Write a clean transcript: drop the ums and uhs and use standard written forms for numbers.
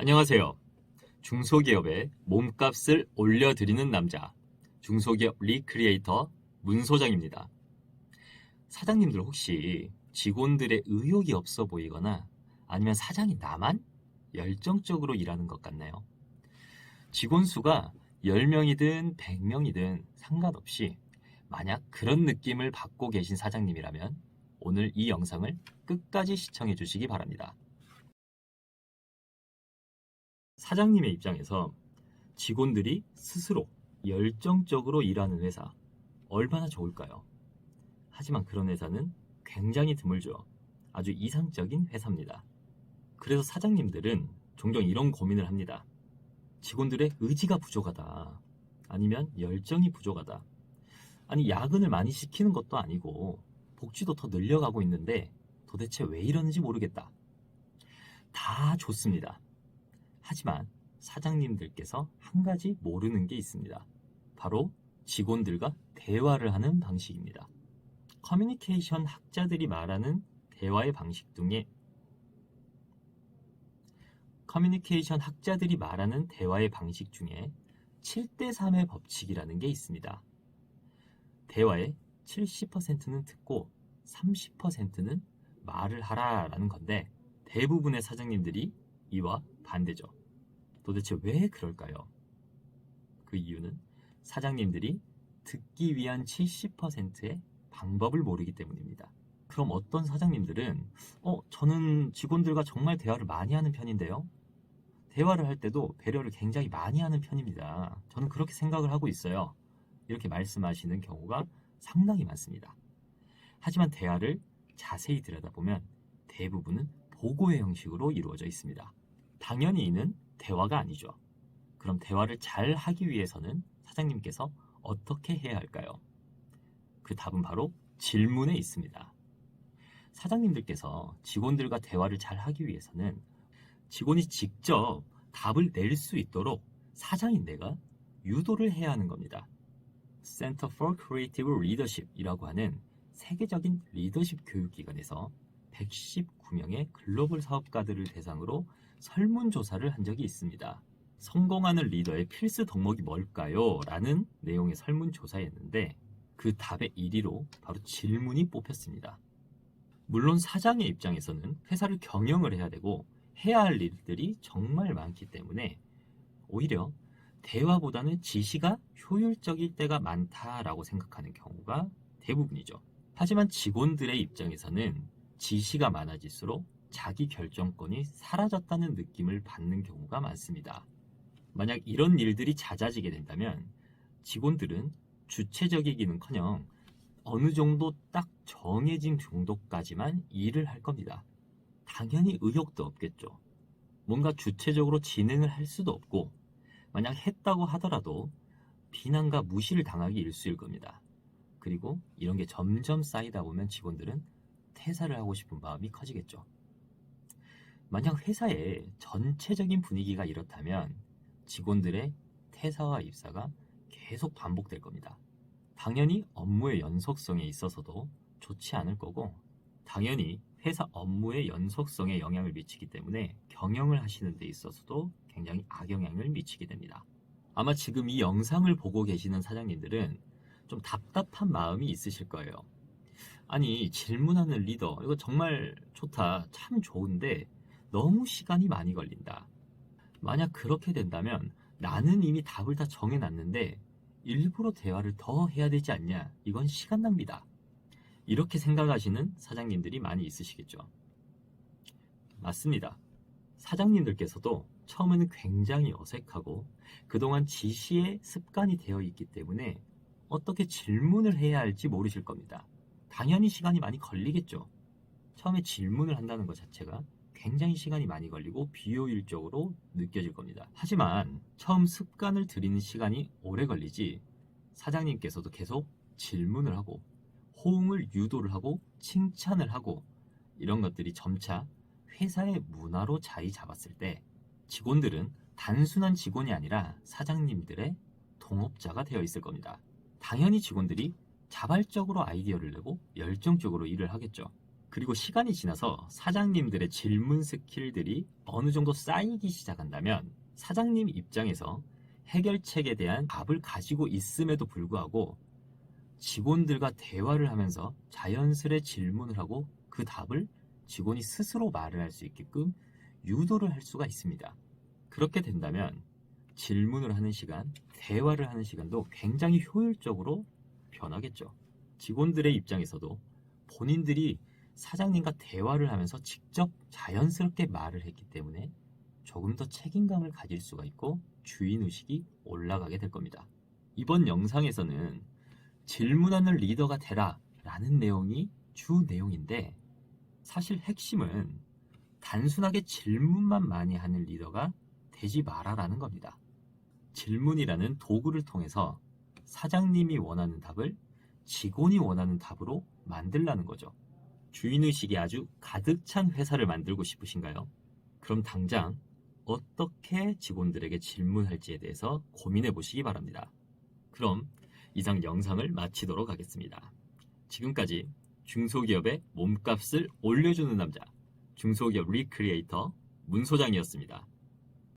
안녕하세요. 중소기업의 몸값을 올려드리는 남자, 중소기업 리크리에이터 문소장입니다. 사장님들 혹시 직원들의 의욕이 없어 보이거나 아니면 사장이 나만 열정적으로 일하는 것 같나요? 직원 수가 10명이든 100명이든 상관없이 만약 그런 느낌을 받고 계신 사장님이라면 오늘 이 영상을 끝까지 시청해 주시기 바랍니다. 사장님의 입장에서 직원들이 스스로 열정적으로 일하는 회사 얼마나 좋을까요? 하지만 그런 회사는 굉장히 드물죠. 아주 이상적인 회사입니다. 그래서 사장님들은 종종 이런 고민을 합니다. 직원들의 의지가 부족하다. 아니면 열정이 부족하다. 아니 야근을 많이 시키는 것도 아니고 복지도 더 늘려가고 있는데 도대체 왜 이러는지 모르겠다. 다 좋습니다. 하지만 사장님들께서 한 가지 모르는 게 있습니다. 바로 직원들과 대화를 하는 방식입니다. 커뮤니케이션 학자들이 말하는 대화의 방식 중에 커뮤니케이션 학자들이 말하는 대화의 방식 중에 7대3의 법칙이라는 게 있습니다. 대화의 70%는 듣고 30%는 말을 하라라는 건데 대부분의 사장님들이 이와 반대죠. 도대체 왜 그럴까요? 그 이유는 사장님들이 듣기 위한 70%의 방법을 모르기 때문입니다. 그럼 어떤 사장님들은 저는 직원들과 정말 대화를 많이 하는 편인데요. 대화를 할 때도 배려를 굉장히 많이 하는 편입니다. 저는 그렇게 생각을 하고 있어요. 이렇게 말씀하시는 경우가 상당히 많습니다. 하지만 대화를 자세히 들여다보면 대부분은 보고의 형식으로 이루어져 있습니다. 당연히 이는 대화가 아니죠. 그럼 대화를 잘 하기 위해서는 사장님께서 어떻게 해야 할까요? 그 답은 바로 질문에 있습니다. 사장님들께서 직원들과 대화를 잘 하기 위해서는 직원이 직접 답을 낼 수 있도록 사장인 내가 유도를 해야 하는 겁니다. Center for Creative Leadership이라고 하는 세계적인 리더십 교육기관에서 119명의 글로벌 사업가들을 대상으로 설문조사를 한 적이 있습니다. 성공하는 리더의 필수 덕목이 뭘까요? 라는 내용의 설문조사였는데 그 답의 1위로 바로 질문이 뽑혔습니다. 물론 사장의 입장에서는 회사를 경영을 해야 되고 해야 할 일들이 정말 많기 때문에 오히려 대화보다는 지시가 효율적일 때가 많다라고 생각하는 경우가 대부분이죠. 하지만 직원들의 입장에서는 지시가 많아질수록 자기 결정권이 사라졌다는 느낌을 받는 경우가 많습니다. 만약 이런 일들이 잦아지게 된다면 직원들은 주체적이기는커녕 어느 정도 딱 정해진 정도까지만 일을 할 겁니다. 당연히 의욕도 없겠죠. 뭔가 주체적으로 진행을 할 수도 없고 만약 했다고 하더라도 비난과 무시를 당하기 일쑤일 겁니다. 그리고 이런 게 점점 쌓이다 보면 직원들은 퇴사를 하고 싶은 마음이 커지겠죠. 만약 회사의 전체적인 분위기가 이렇다면 직원들의 퇴사와 입사가 계속 반복될 겁니다. 당연히 업무의 연속성에 있어서도 좋지 않을 거고 당연히 회사 업무의 연속성에 영향을 미치기 때문에 경영을 하시는 데 있어서도 굉장히 악영향을 미치게 됩니다. 아마 지금 이 영상을 보고 계시는 사장님들은 좀 답답한 마음이 있으실 거예요. 아니 질문하는 리더 이거 정말 좋다 참 좋은데 너무 시간이 많이 걸린다. 만약 그렇게 된다면 나는 이미 답을 다 정해놨는데 일부러 대화를 더 해야 되지 않냐 이건 시간 낭비다. 이렇게 생각하시는 사장님들이 많이 있으시겠죠. 맞습니다. 사장님들께서도 처음에는 굉장히 어색하고 그동안 지시의 습관이 되어 있기 때문에 어떻게 질문을 해야 할지 모르실 겁니다. 당연히 시간이 많이 걸리겠죠. 처음에 질문을 한다는 것 자체가 굉장히 시간이 많이 걸리고 비효율적으로 느껴질 겁니다. 하지만 처음 습관을 들이는 시간이 오래 걸리지 사장님께서도 계속 질문을 하고 호응을 유도를 하고 칭찬을 하고 이런 것들이 점차 회사의 문화로 자리 잡았을 때 직원들은 단순한 직원이 아니라 사장님들의 동업자가 되어 있을 겁니다. 당연히 직원들이 자발적으로 아이디어를 내고 열정적으로 일을 하겠죠. 그리고 시간이 지나서 사장님들의 질문 스킬들이 어느 정도 쌓이기 시작한다면 사장님 입장에서 해결책에 대한 답을 가지고 있음에도 불구하고 직원들과 대화를 하면서 자연스레 질문을 하고 그 답을 직원이 스스로 말을 할 수 있게끔 유도를 할 수가 있습니다. 그렇게 된다면 질문을 하는 시간, 대화를 하는 시간도 굉장히 효율적으로 변하겠죠. 직원들의 입장에서도 본인들이 사장님과 대화를 하면서 직접 자연스럽게 말을 했기 때문에 조금 더 책임감을 가질 수가 있고 주인의식이 올라가게 될 겁니다. 이번 영상에서는 질문하는 리더가 되라 라는 내용이 주 내용인데 사실 핵심은 단순하게 질문만 많이 하는 리더가 되지 마라라는 겁니다. 질문이라는 도구를 통해서 사장님이 원하는 답을 직원이 원하는 답으로 만들라는 거죠. 주인의식이 아주 가득 찬 회사를 만들고 싶으신가요? 그럼 당장 어떻게 직원들에게 질문할지에 대해서 고민해 보시기 바랍니다. 그럼 이상 영상을 마치도록 하겠습니다. 지금까지 중소기업의 몸값을 올려주는 남자, 중소기업 리크리에이터 문 소장이었습니다.